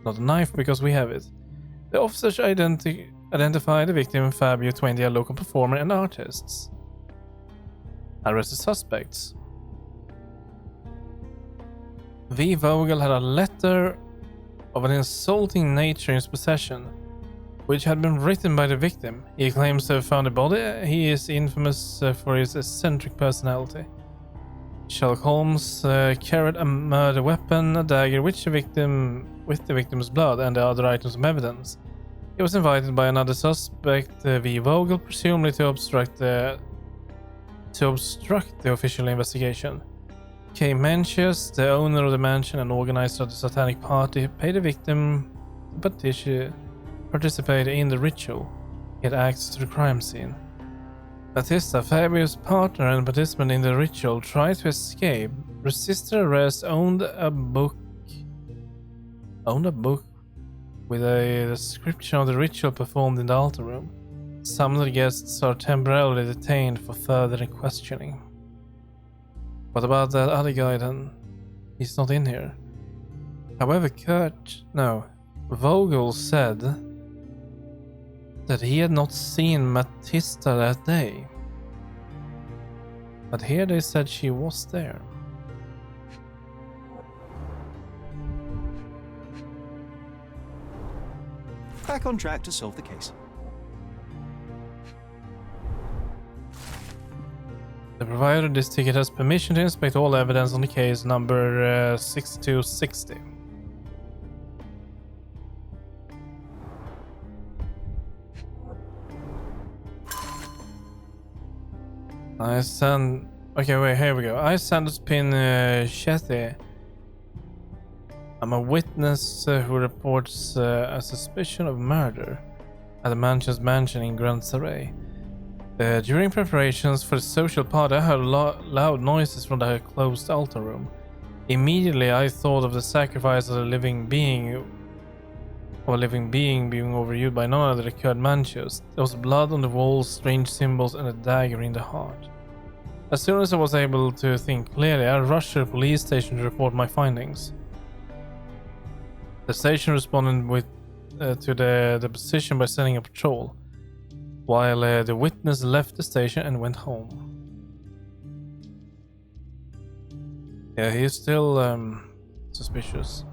not a knife because we have it. The officers identify the victim, Fabio, 20, a local performer and artists. Arrested suspects. V. Vogel had a letter of an insulting nature in his possession, which had been written by the victim. He claims to have found the body. He is infamous for his eccentric personality. Sherlock Holmes carried a murder weapon, a dagger, with the victim's blood and the other items of evidence. He was invited by another suspect, V. Vogel, presumably to obstruct the official investigation. K. Mencius, the owner of the mansion and organizer of the satanic party, paid the victim to participate in the ritual. He had access to the crime scene. Batista, Fabio's partner and participant in the ritual, tried to escape, resisted arrest, owned a book with a description of the ritual performed in the altar room. Some of the guests are temporarily detained for further questioning. What about that other guy then? He's not in here. However, Vogel said that he had not seen Batista that day. But here they said she was there. Back on track to solve the case. The provider of this ticket has permission to inspect all evidence on the case number 6260. Okay, wait, here we go. I Sanderspin Shetty. I'm a witness who reports a suspicion of murder at the mansion in Grand Saray. During preparations for the social party, I heard loud noises from the closed altar room. Immediately, I thought of the sacrifice of a living being being overviewed by none other than Kurt Manchus. There was blood on the walls, strange symbols, and a dagger in the heart. As soon as I was able to think clearly, I rushed to the police station to report my findings. The station responded to the deposition by sending a patrol, while the witness left the station and went home. Yeah, he's still suspicious.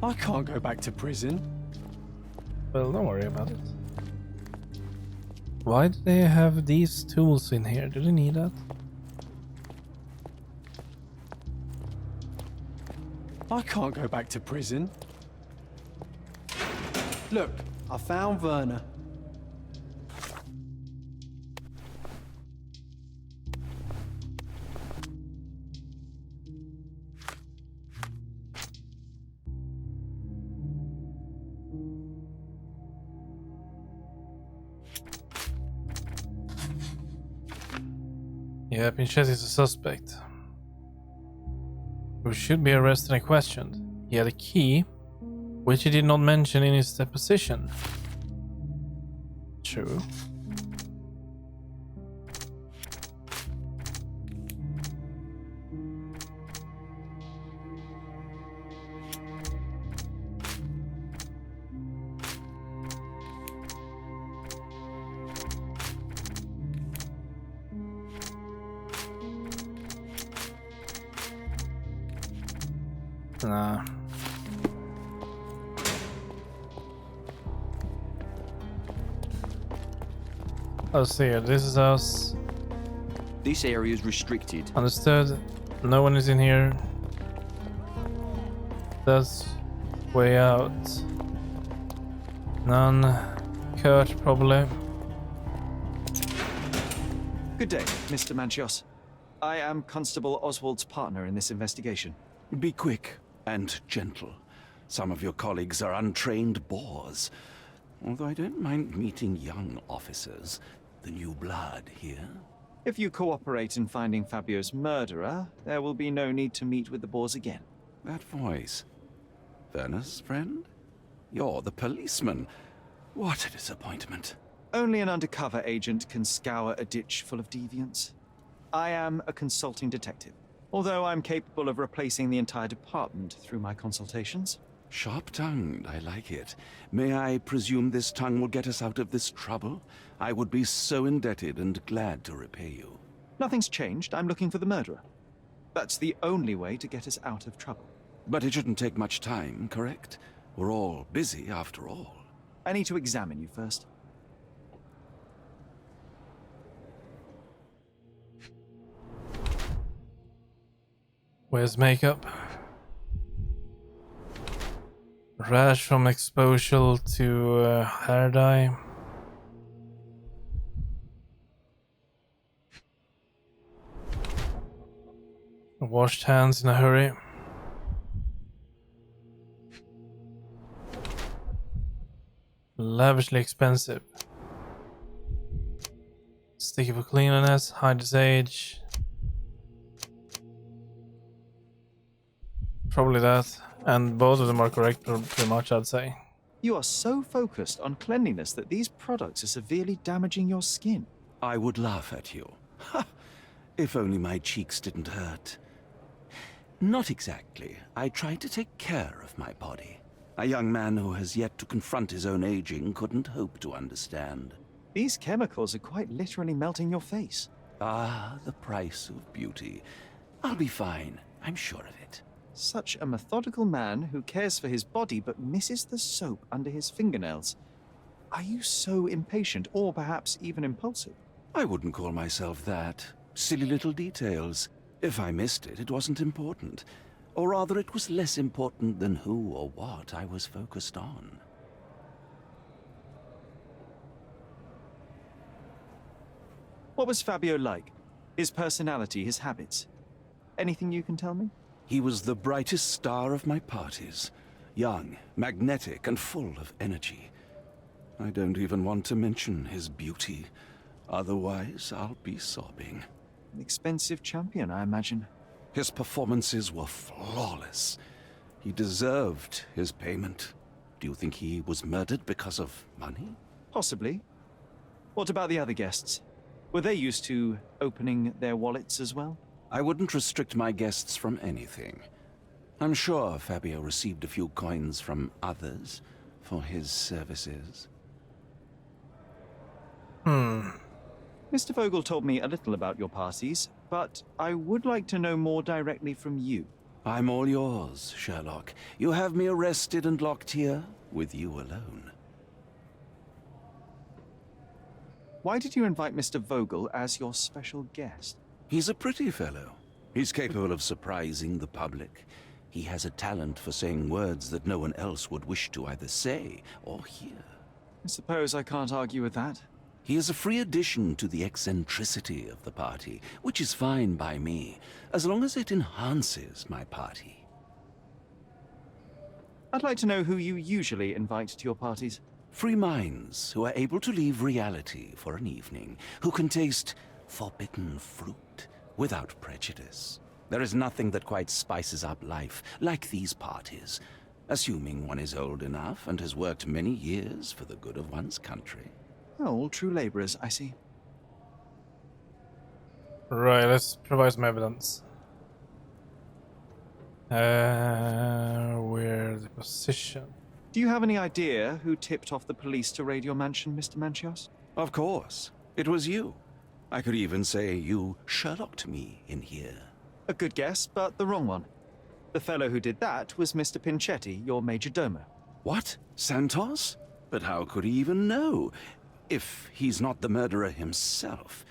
I can't go back to prison. Well, don't worry about it. Why do they have these tools in here? Do they need that? I can't go back to prison. Look, I found Werner. Yeah, Pinchet is a suspect who should be arrested and questioned. He had a key, which he did not mention in his deposition. True. Nah. Let's see here. This is us. This area is restricted. Understood. No one is in here. That's way out. None. Kurt, probably. Good day, Mr. Manchios. I am Constable Oswald's partner in this investigation. Be quick and gentle. Some of your colleagues are untrained boors. Although I don't mind meeting young officers. The new blood here. If you cooperate in finding Fabio's murderer, there will be no need to meet with the Boers again. That voice. Werner's friend? You're the policeman. What a disappointment. Only an undercover agent can scour a ditch full of deviants. I am a consulting detective. Although I'm capable of replacing the entire department through my consultations. Sharp-tongued, I like it. May I presume this tongue will get us out of this trouble? I would be so indebted and glad to repay you. Nothing's changed. I'm looking for the murderer. That's the only way to get us out of trouble. But it shouldn't take much time, correct? We're all busy after all. I need to examine you first. Where's makeup? Rash from exposure to hair dye. Washed hands in a hurry. Lavishly expensive. Sticky for cleanliness, hide his age. Probably that. And both of them are correct pretty much, I'd say. You are so focused on cleanliness that these products are severely damaging your skin. I would laugh at you. Ha! If only my cheeks didn't hurt. Not exactly. I try to take care of my body. A young man who has yet to confront his own aging couldn't hope to understand. These chemicals are quite literally melting your face. Ah, the price of beauty. I'll be fine, I'm sure of it. Such a methodical man who cares for his body but misses the soap under his fingernails. Are you so impatient or perhaps even impulsive? I wouldn't call myself that. Silly little details. If I missed it, it wasn't important. Or rather, it was less important than who or what I was focused on. What was Fabio like? His personality, his habits? Anything you can tell me? He was the brightest star of my parties. Young, magnetic, and full of energy. I don't even want to mention his beauty. Otherwise, I'll be sobbing. An expensive champion, I imagine. His performances were flawless. He deserved his payment. Do you think he was murdered because of money? Possibly. What about the other guests? Were they used to opening their wallets as well? I wouldn't restrict my guests from anything. I'm sure Fabio received a few coins from others for his services. Mr. Vogel told me a little about your parties, but I would like to know more directly from you. I'm all yours, Sherlock. You have me arrested and locked here with you alone. Why did you invite Mr. Vogel as your special guest? He's a pretty fellow. He's capable of surprising the public. He has a talent for saying words that no one else would wish to either say or hear. I suppose I can't argue with that. He is a free addition to the eccentricity of the party, which is fine by me, as long as it enhances my party. I'd like to know who you usually invite to your parties. Free minds who are able to leave reality for an evening, who can taste forbidden fruit without prejudice. There is nothing that quite spices up life like these parties, assuming one is old enough and has worked many years for the good of one's country. Oh, all true laborers, I see. Right, let's provide some evidence. Where's the position? Do you have any idea who tipped off the police to raid your mansion, Mr. Manchios? Of course. It was you. I could even say you Sherlocked me in here. A good guess, but the wrong one. The fellow who did that was Mr. Pinchetti, your major domo. What? Santos? But how could he even know? If he's not the murderer himself.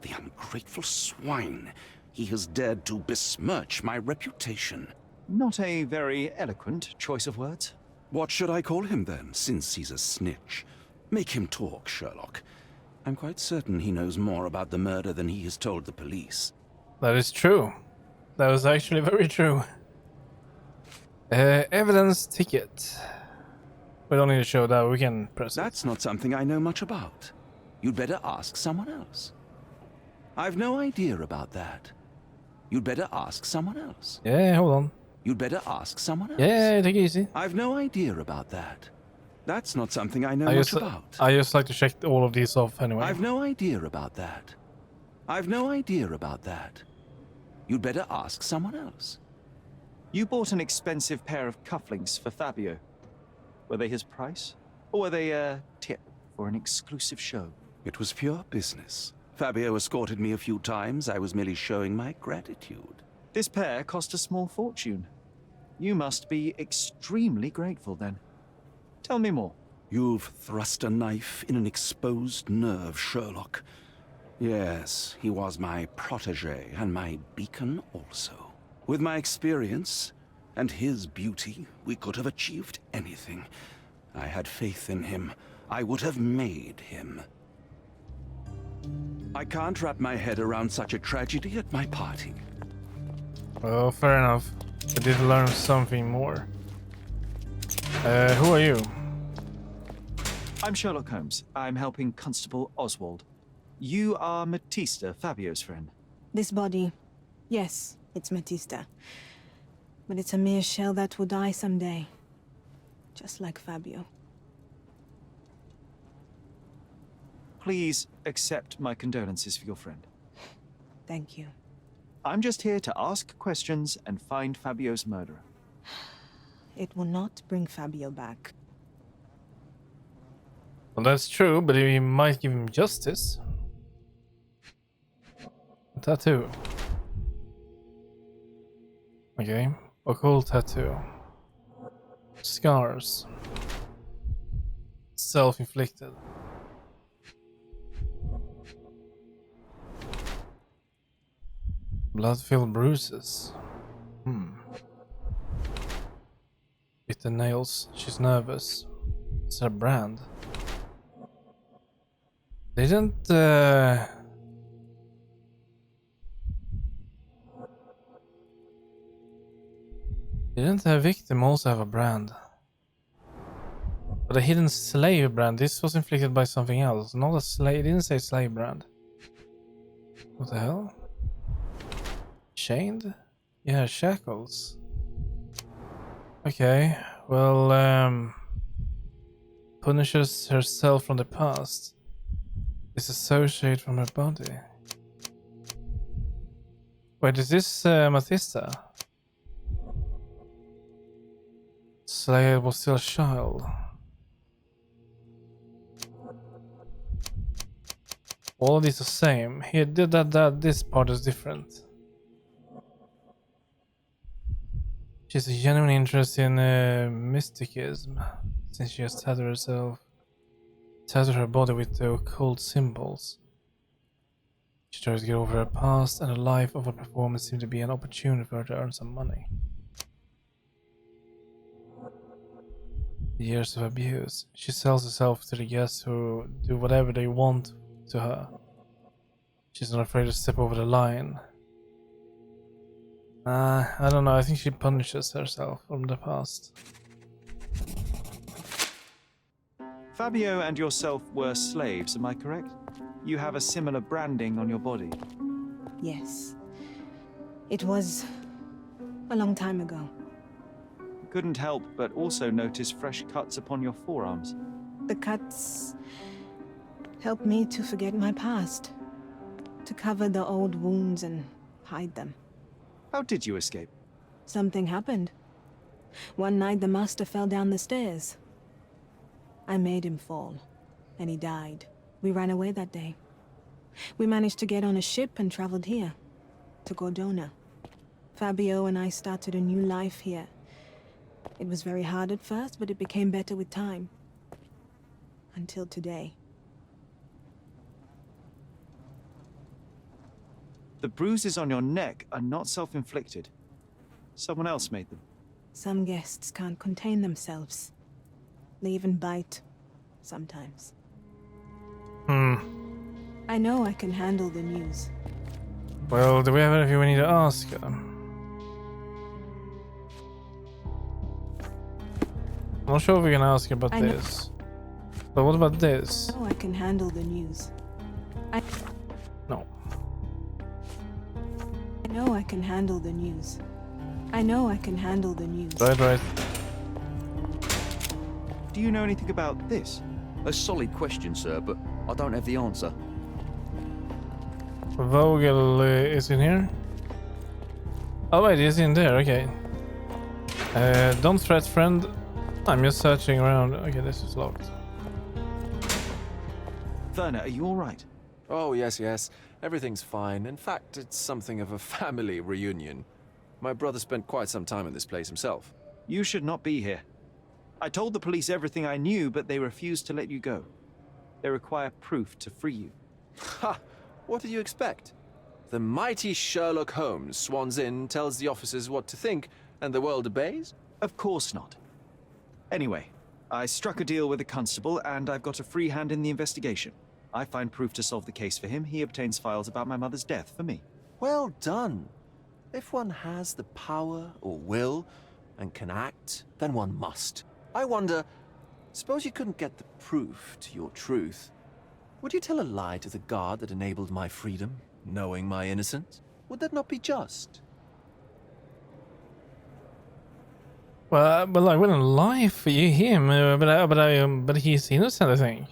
The ungrateful swine. He has dared to besmirch my reputation. Not a very eloquent choice of words. What should I call him then, since he's a snitch? Make him talk, Sherlock. I'm quite certain he knows more about the murder than he has told the police. That is true. That was actually very true. Evidence ticket. We don't need to show that, we can press it. That's not something I know much about. You'd better ask someone else. I've no idea about that. You'd better ask someone else. Yeah, hold on. You'd better ask someone else. Yeah, take it easy. I've no idea about that. That's not something I know much about. I just like to check all of these off anyway. I've no idea about that. I've no idea about that. You'd better ask someone else. You bought an expensive pair of cufflinks for Fabio. Were they his price? Or were they a tip for an exclusive show? It was pure business. Fabio escorted me a few times. I was merely showing my gratitude. This pair cost a small fortune. You must be extremely grateful then. Tell me more. You've thrust a knife in an exposed nerve, Sherlock. Yes, he was my protege and my beacon also. With my experience and his beauty, we could have achieved anything. I had faith in him. I would have made him. I can't wrap my head around such a tragedy at my party. Well, fair enough. I did learn something more. Who are you? I'm Sherlock Holmes. I'm helping Constable Oswald. You are Matista, Fabio's friend. This body, yes, it's Matista. But it's a mere shell that will die someday. Just like Fabio. Please accept my condolences for your friend. Thank you. I'm just here to ask questions and find Fabio's murderer. It will not bring Fabio back. Well, that's true, but you might give him justice. A tattoo. Okay. Occult tattoo. Scars. Self-inflicted. Blood-filled bruises. Bitten nails. She's nervous. It's her brand. Didn't the victim also have a brand? But a hidden slave brand. This was inflicted by something else. Not a slave. It didn't say slave brand. What the hell? Chained? Yeah, shackles. Okay. Well, punishes herself from the past. Disassociate from her body. Wait, is this Matista? Slayer was still a child. All of these are the same. He did that. This part is different. She has a genuine interest in mysticism, since she has tattooed her body with the occult symbols. She tries to get over her past, and the life of a performer seemed to be an opportunity for her to earn some money. Years of abuse. She sells herself to the guests who do whatever they want to her. She's not afraid to step over the line. I don't know. I think she punishes herself from the past. Fabio and yourself were slaves, am I correct? You have a similar branding on your body. Yes. It was a long time ago. Couldn't help but also notice fresh cuts upon your forearms. The cuts helped me to forget my past. To cover the old wounds and hide them. How did you escape? Something happened. One night the master fell down the stairs. I made him fall, and he died. We ran away that day. We managed to get on a ship and traveled here, to Gordona. Fabio and I started a new life here. It was very hard at first, but it became better with time. Until today. The bruises on your neck are not self-inflicted. Someone else made them. Some guests can't contain themselves. They even bite, sometimes. I know I can handle the news. Well, do we have anything we need to ask her? I'm not sure if we can ask her about this. But what about this? I know I can handle the news. No. I know I can handle the news. I know I can handle the news. Right. Do you know anything about this? A solid question, sir, but I don't have the answer. Vogel is in here. Oh wait, he's in there, okay. Don't threat, friend. I'm just searching around. Okay, this is locked. Werner, are you all right? Oh, yes. Everything's fine. In fact, it's something of a family reunion. My brother spent quite some time in this place himself. You should not be here. I told the police everything I knew, but they refused to let you go. They require proof to free you. Ha! What did you expect? The mighty Sherlock Holmes swans in, tells the officers what to think, and the world obeys? Of course not. Anyway, I struck a deal with the constable, and I've got a free hand in the investigation. I find proof to solve the case for him. He obtains files about my mother's death for me. Well done. If one has the power or will and can act, then one must. I wonder, suppose you couldn't get the proof to your truth. Would you tell a lie to the guard that enabled my freedom, knowing my innocence? Would that not be just? Well, I wouldn't lie for him, but he's innocent, I think.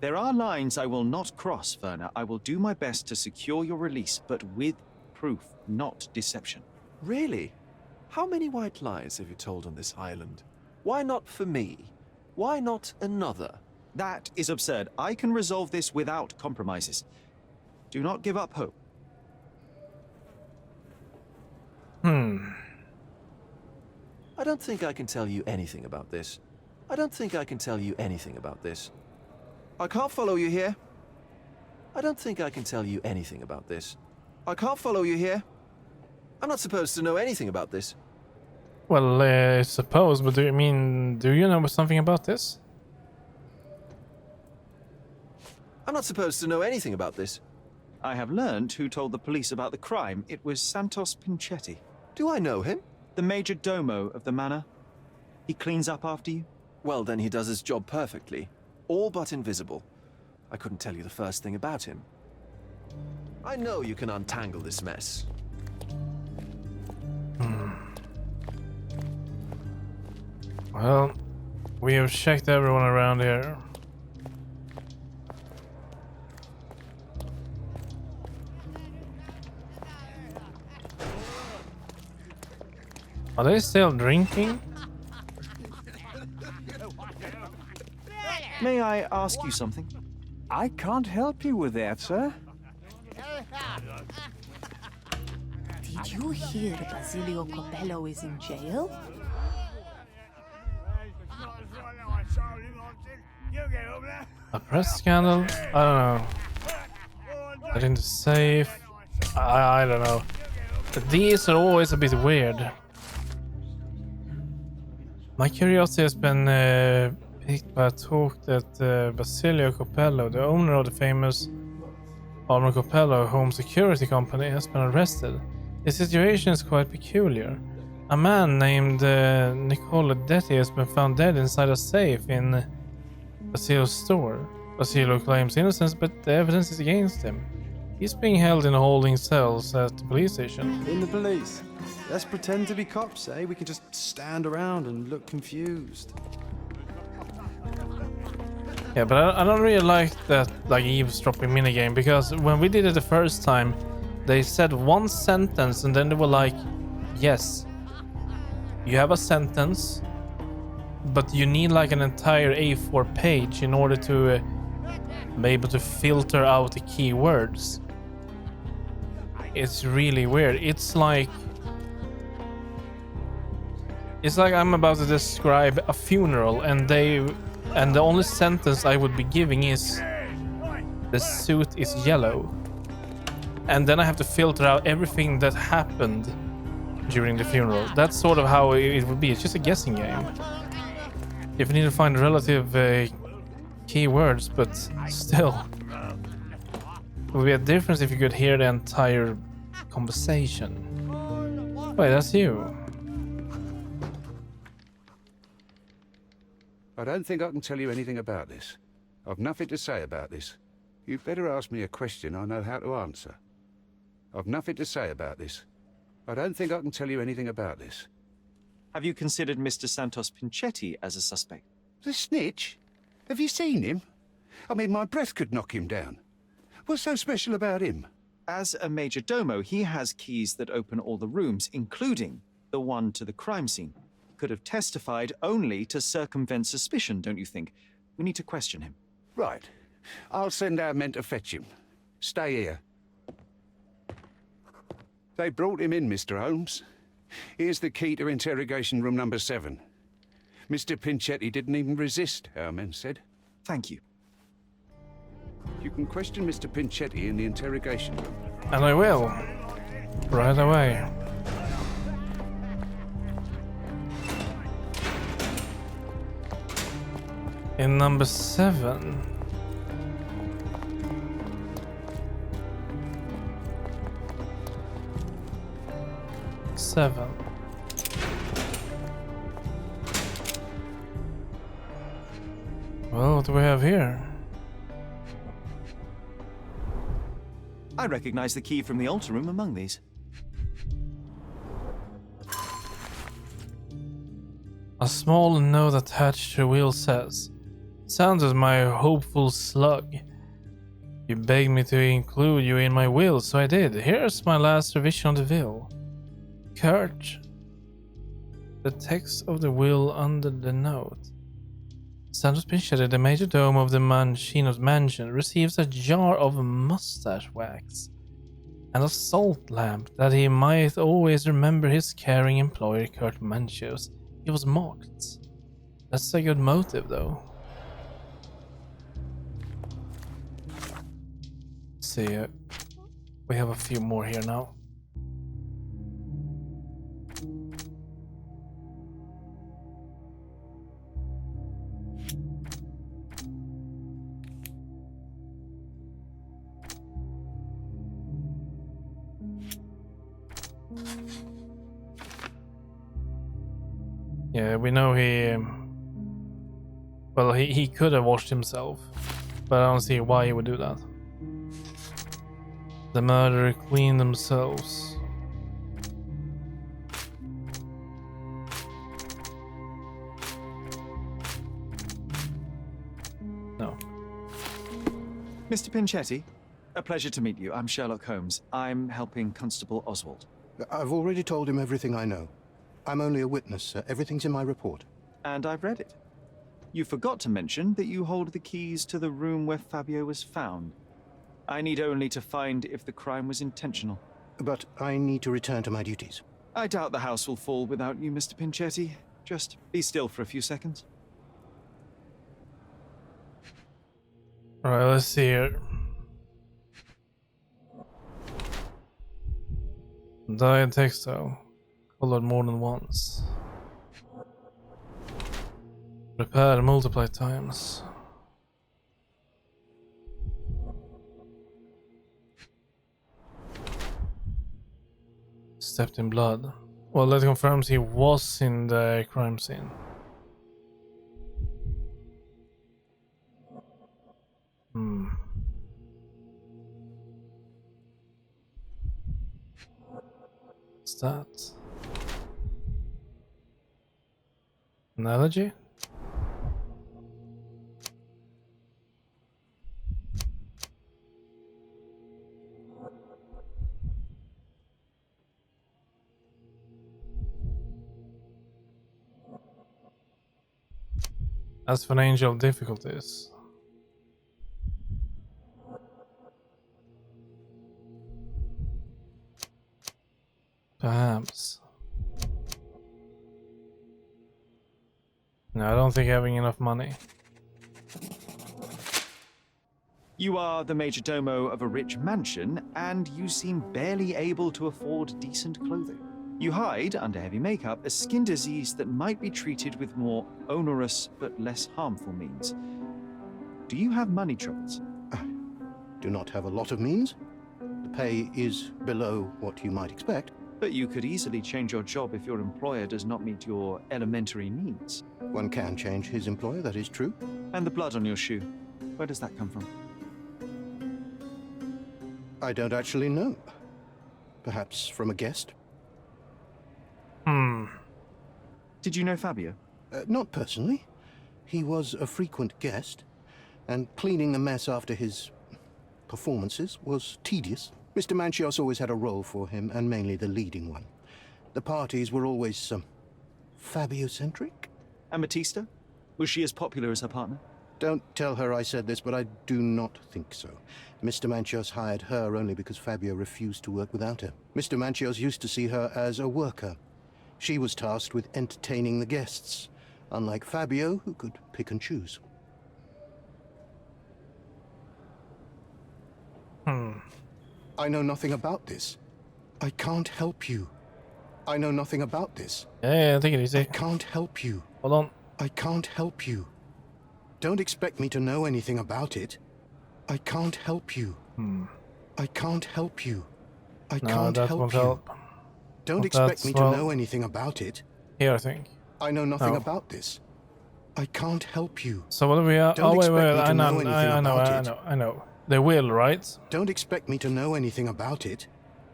There are lines I will not cross, Werner. I will do my best to secure your release, but with proof, not deception. Really? How many white lies have you told on this island? Why not for me? Why not another? That is absurd. I can resolve this without compromises. Do not give up hope. I don't think I can tell you anything about this. I can't follow you here. I don't think I can tell you anything about this. I can't follow you here. I'm not supposed to know anything about this. Well, I suppose, but do you know something about this? I'm not supposed to know anything about this. I have learned who told the police about the crime. It was Santos Pinchetti, Do I know him? the major domo of the manor. He cleans up after you. Well, then he does his job perfectly. All but invisible. I couldn't tell you the first thing about him. I know you can untangle this mess. Well, we have checked everyone around here. Are they still drinking? May I ask you something? I can't help you with that, sir. Did you hear Basilio Copello is in jail? A press scandal? I don't know. Get in the safe. I don't know. These are always a bit weird. My curiosity has been piqued by a talk that Basilio Copello, the owner of the famous Arahor Copello home security company, has been arrested. The situation is quite peculiar. A man named Niccolo Detti has been found dead inside a safe in Basilio's store. Basilio claims innocence, but the evidence is against him. He's being held in holding cells at the police station. In the police. Let's pretend to be cops, eh? We can just stand around and look confused. Yeah, but I don't really like that eavesdropping minigame, because when we did it the first time, they said one sentence and then they were like, yes, you have a sentence, but you need like an entire A4 page in order to be able to filter out the keywords. It's really weird. It's like I'm about to describe a funeral, and the only sentence I would be giving is the suit is yellow, and then I have to filter out everything that happened during the funeral. That's sort of how it would be. It's just a guessing game. If you need to find relative keywords, but still, it would be a difference if you could hear the entire conversation. Wait, that's you. I don't think I can tell you anything about this. I've nothing to say about this. You'd better ask me a question I know how to answer. I've nothing to say about this. I don't think I can tell you anything about this. Have you considered Mr. Santos Pinchetti as a suspect? The snitch? Have you seen him? I mean, my breath could knock him down. What's so special about him? As a major domo, he has keys that open all the rooms, including the one to the crime scene. Could have testified only to circumvent suspicion, don't you think? We need to question him. Right. I'll send our men to fetch him. Stay here. They brought him in, Mr. Holmes. Here's the key to interrogation room number 7. Mr. Pinchetti didn't even resist, our men said. Thank you. You can question Mr. Pinchetti in the interrogation room. And I will. Right away. In number 7. Well, what do we have here? I recognize the key from the altar room among these. A small note attached to the wheel says, "Sounds as my hopeful slug. You begged me to include you in my will, so I did. Here's my last revision of the will. Kurt." The text of the will under the note. Santos Pinchetti, the major domo of the Mancino's mansion, receives a jar of mustache wax and a salt lamp that he might always remember his caring employer Kurt Manchios. He was mocked. That's a good motive, though. Let's see, we have a few more here now. Yeah, we know he... Well, he could have washed himself, but I don't see why he would do that. The murderer cleaned themselves. No. Mr. Pinchetti, a pleasure to meet you. I'm Sherlock Holmes. I'm helping Constable Oswald. I've already told him everything I know. I'm only a witness, sir. Everything's in my report. And I've read it. You forgot to mention that you hold the keys to the room where Fabio was found. I need only to find if the crime was intentional. But I need to return to my duties. I doubt the house will fall without you, Mr. Pinchetti. Just be still for a few seconds. Alright, let's see here. Dyed textile. Colored more than once. Repaired multiple times. Stepped in blood. Well, that confirms he was in the crime scene. What's that? Analogy? As for an angel of difficulties. Perhaps. No, I don't think having enough money. You are the major domo of a rich mansion, and you seem barely able to afford decent clothing. You hide, under heavy makeup, a skin disease that might be treated with more onerous but less harmful means. Do you have money troubles? I do not have a lot of means. The pay is below what you might expect. But you could easily change your job if your employer does not meet your elementary needs. One can change his employer, that is true. And the blood on your shoe, where does that come from? I don't actually know. Perhaps from a guest? Did you know Fabio? Not personally. He was a frequent guest, and cleaning the mess after his performances was tedious. Mr. Manchios always had a role for him, and mainly the leading one. The parties were always, Fabio-centric? And Batista? Was she as popular as her partner? Don't tell her I said this, but I do not think so. Mr. Manchios hired her only because Fabio refused to work without her. Mr. Manchios used to see her as a worker. She was tasked with entertaining the guests, unlike Fabio, who could pick and choose. I know nothing about this. I can't help you. I know nothing about this. Yeah, take it easy. I can't help you. Hold on. I can't help you. Don't expect me to know anything about it. I can't help you. I can't help you. I can't help you. Don't expect me to know anything about it. Here, I think. I know nothing about this. I can't help you. So what do we are? Don't Wait, expect me to I know anything about it. I know. They will, right? Don't expect me to know anything about it.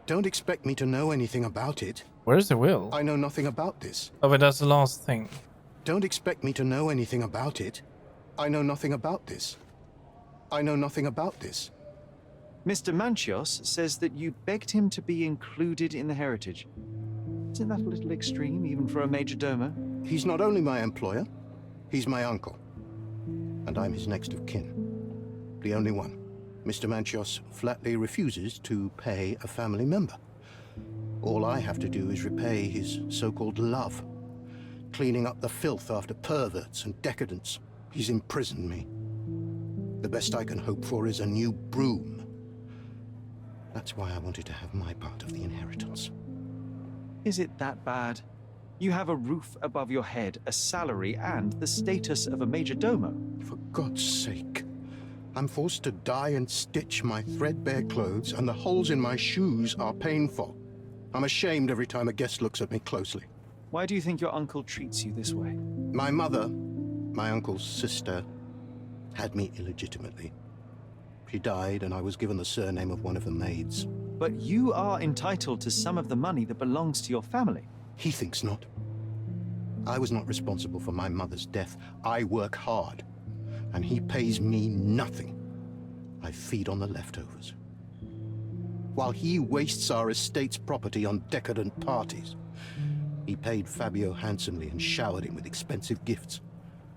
Don't expect me to know anything about it. Where's the will? I know nothing about this. Oh, but that's the last thing. Don't expect me to know anything about it. I know nothing about this. I know nothing about this. Mr. Manchios says that you begged him to be included in the heritage. Isn't that a little extreme, even for a major domo? He's not only my employer, he's my uncle. And I'm his next of kin. The only one. Mr. Manchios flatly refuses to pay a family member. All I have to do is repay his so-called love, cleaning up the filth after perverts and decadents. He's imprisoned me. The best I can hope for is a new broom. That's why I wanted to have my part of the inheritance. Is it that bad? You have a roof above your head, a salary, and the status of a major domo. For God's sake. I'm forced to dye and stitch my threadbare clothes, and the holes in my shoes are painful. I'm ashamed every time a guest looks at me closely. Why do you think your uncle treats you this way? My mother, my uncle's sister, had me illegitimately. She died, and I was given the surname of one of the maids. But you are entitled to some of the money that belongs to your family. He thinks not. I was not responsible for my mother's death. I work hard, and he pays me nothing. I feed on the leftovers. While he wastes our estate's property on decadent parties, he paid Fabio handsomely and showered him with expensive gifts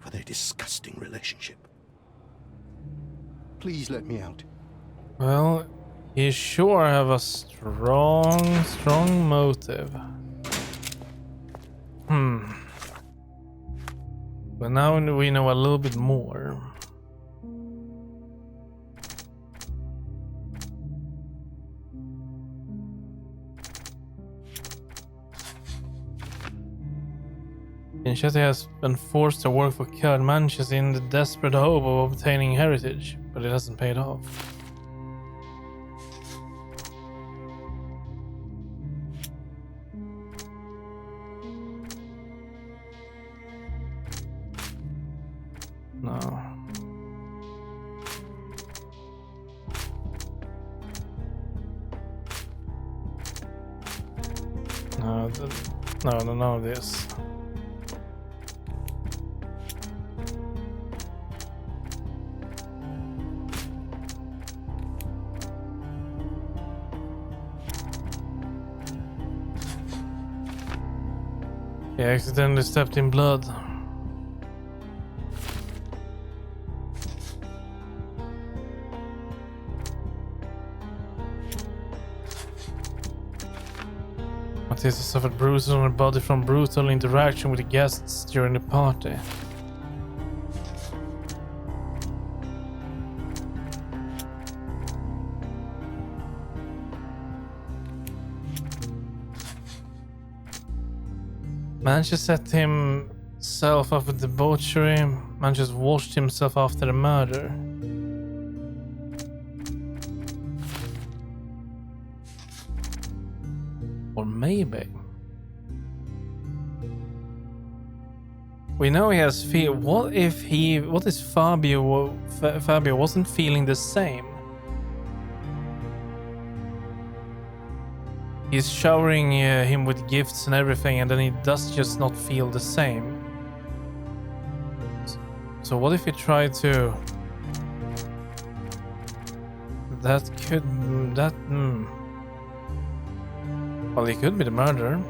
for their disgusting relationship. Please let me out. Well, you sure have a strong motive. But now we know a little bit more. Inchetti has been forced to work for Kurd Manches in the desperate hope of obtaining heritage, but it hasn't paid off. No. No, none of this. He accidentally stepped in blood. Matisse suffered bruises on her body from brutal interaction with the guests during the party. Manches set himself up with debauchery. Manches washed himself after the murder. Or maybe we know he has feel. What if Fabio wasn't feeling the same? He's showering him with gifts and everything, and then he does just not feel the same. So what if he tried to That could... Well, he could be the murderer.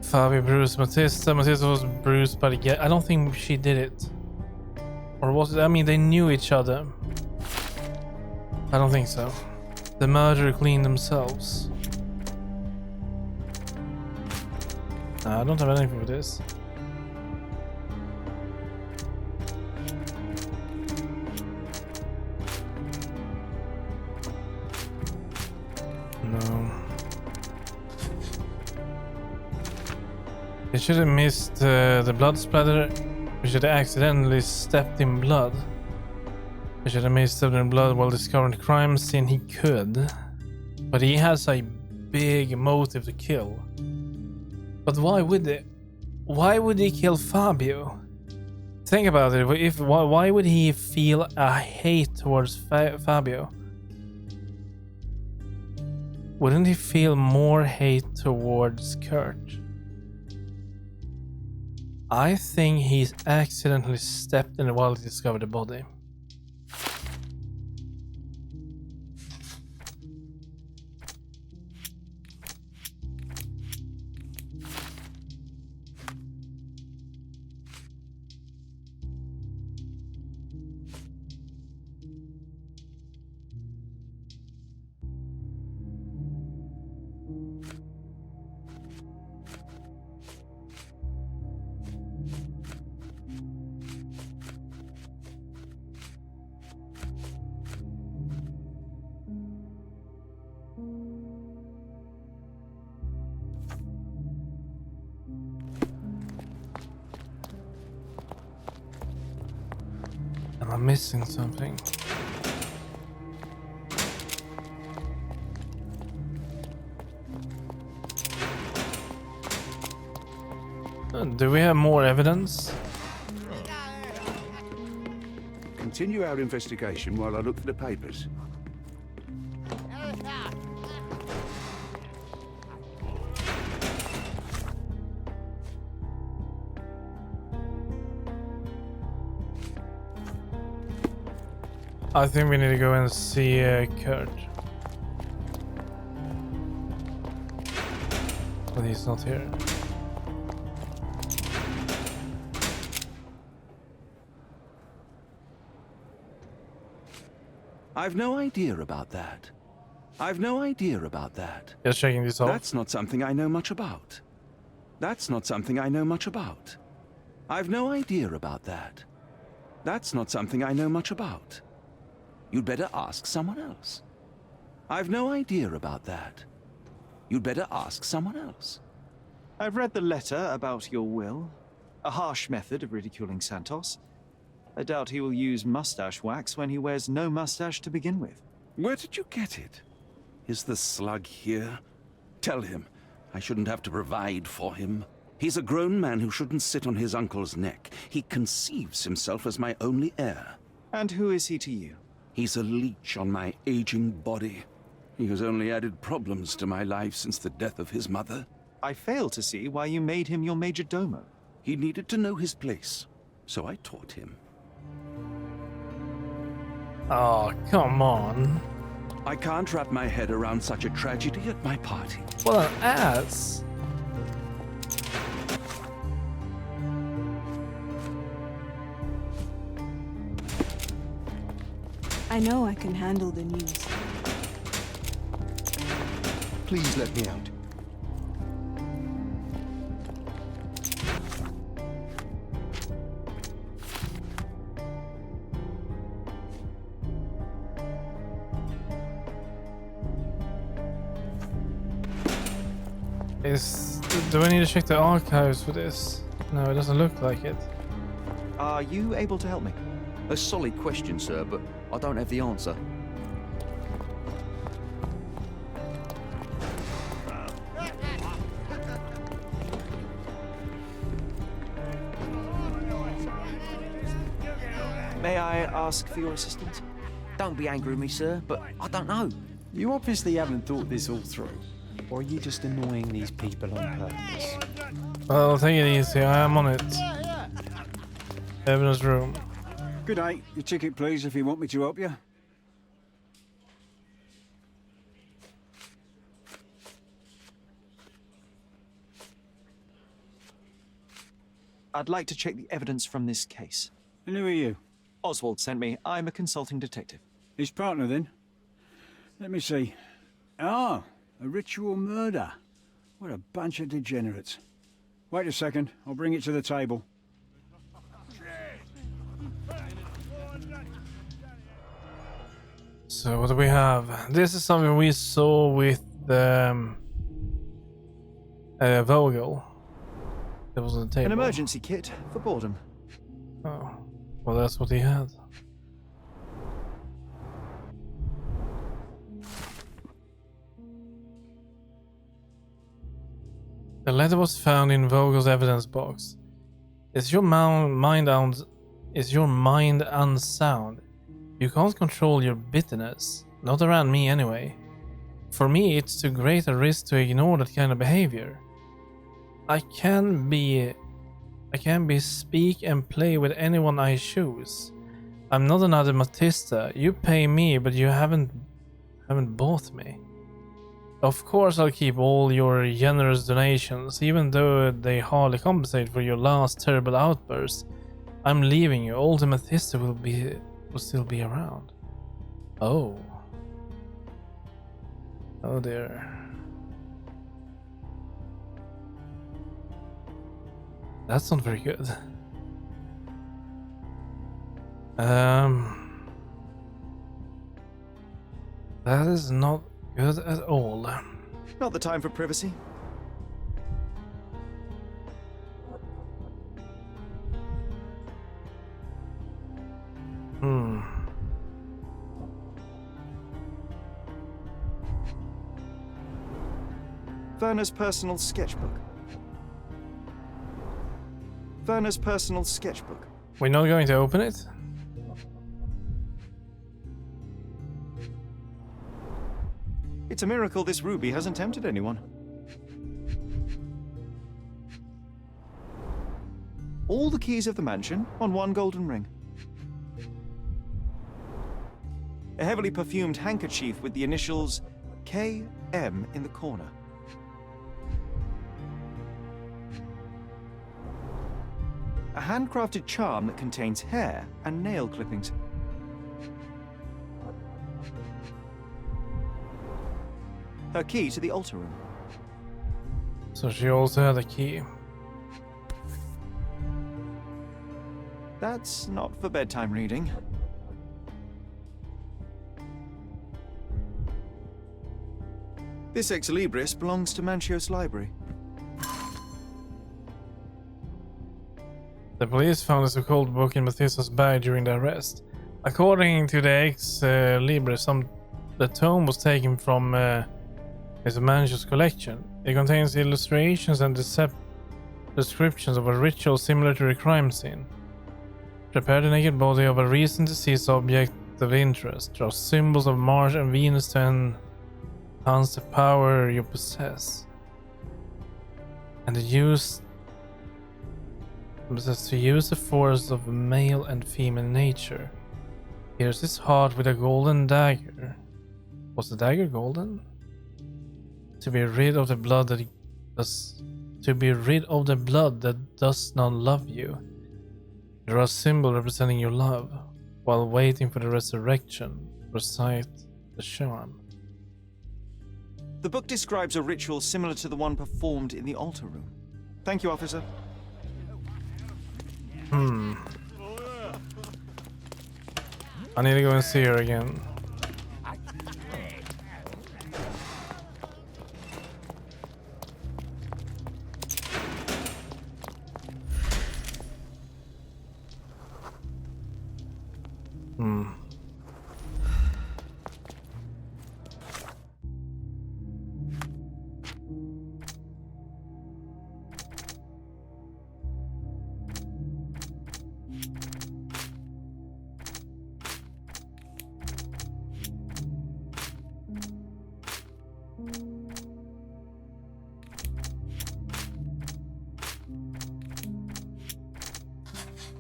Fabio bruised Matista. Matista was bruised by the guy. I don't think she did it. Or was it? I mean, they knew each other. I don't think so. The murderer cleaned themselves. I don't have anything for this. No. They should have missed the blood splatter. We should have accidentally stepped in blood. We should have missed stepped in blood while discovering the crime scene. He could. But he has a big motive to kill. But why would they? Why would he kill Fabio? Think about it. Why would he feel a hate towards Fabio? Wouldn't he feel more hate towards Kurt? I think he's accidentally stepped in while he discovered the body. Am I missing something? Do we have more evidence? Continue our investigation while I look for the papers. I think we need to go and see Kurt. But he's not here. I've no idea about that. I've no idea about that. Just checking this off. That's not something I know much about. That's not something I know much about. I've no idea about that. That's not something I know much about. You'd better ask someone else. I've no idea about that. You'd better ask someone else. I've read the letter about your will. A harsh method of ridiculing Santos. I doubt he will use mustache wax when he wears no mustache to begin with. Where did you get it? Is the slug here? Tell him I shouldn't have to provide for him. He's a grown man who shouldn't sit on his uncle's neck. He conceives himself as my only heir. And who is he to you? He's a leech on my aging body. He has only added problems to my life since the death of his mother. I fail to see why you made him your major domo. He needed to know his place, so I taught him. Oh, come on. I can't wrap my head around such a tragedy at my party. What an ass. I know I can handle the news. Please let me out. Do I need to check the archives for this? No, it doesn't look like it. Are you able to help me? A solid question, sir, but I don't have the answer. May I ask for your assistance? Don't be angry with me, sir, but I don't know. You obviously haven't thought this all through. Or are you just annoying these people on purpose? Well, take it easy. I am on it. Evidence room. Good day. Your ticket, please, if you want me to help you. I'd like to check the evidence from this case. And who are you? Oswald sent me. I'm a consulting detective. His partner, then? Let me see. Ah, a ritual murder. What a bunch of degenerates. Wait a second. I'll bring it to the table. So what do we have? This is something we saw with the Vogel. That was on the table. An emergency kit for boredom. Oh, well, that's what he had. The letter was found in Vogel's evidence box. Is your mind unsound? You can't control your bitterness. Not around me anyway. For me, it's too great a risk to ignore that kind of behavior. I can be speak and play with anyone I choose. I'm not another Matista. You pay me, but you haven't bought me. Of course I'll keep all your generous donations, even though they hardly compensate for your last terrible outburst. I'm leaving you. Old Matista will still be around. Oh. Oh dear. That's not very good. That is not good at all. Not the time for privacy. Werner's personal sketchbook. Werner's personal sketchbook. We're not going to open it? It's a miracle this ruby hasn't tempted anyone. All the keys of the mansion on one golden ring. A heavily perfumed handkerchief with the initials KM in the corner. A handcrafted charm that contains hair and nail clippings. Her key to the altar room. So she also had a key. That's not for bedtime reading. This ex libris belongs to Manchios Library. The police found a so-called book in Mathista's bag during the arrest. According to the ex libris, the tome was taken from his Manchios collection. It contains illustrations and descriptions of a ritual similar to a crime scene. Prepare the naked body of a recent deceased object of interest. Draw symbols of Mars and Venus to enhance the power you possess. And to use the force of male and female nature. Here's his heart with a golden dagger. Was the dagger golden? To be rid of the blood that does not love you. Draw a symbol representing your love. While waiting for the resurrection, recite the charm. The book describes a ritual similar to the one performed in the altar room. Thank you, officer. I need to go and see her again.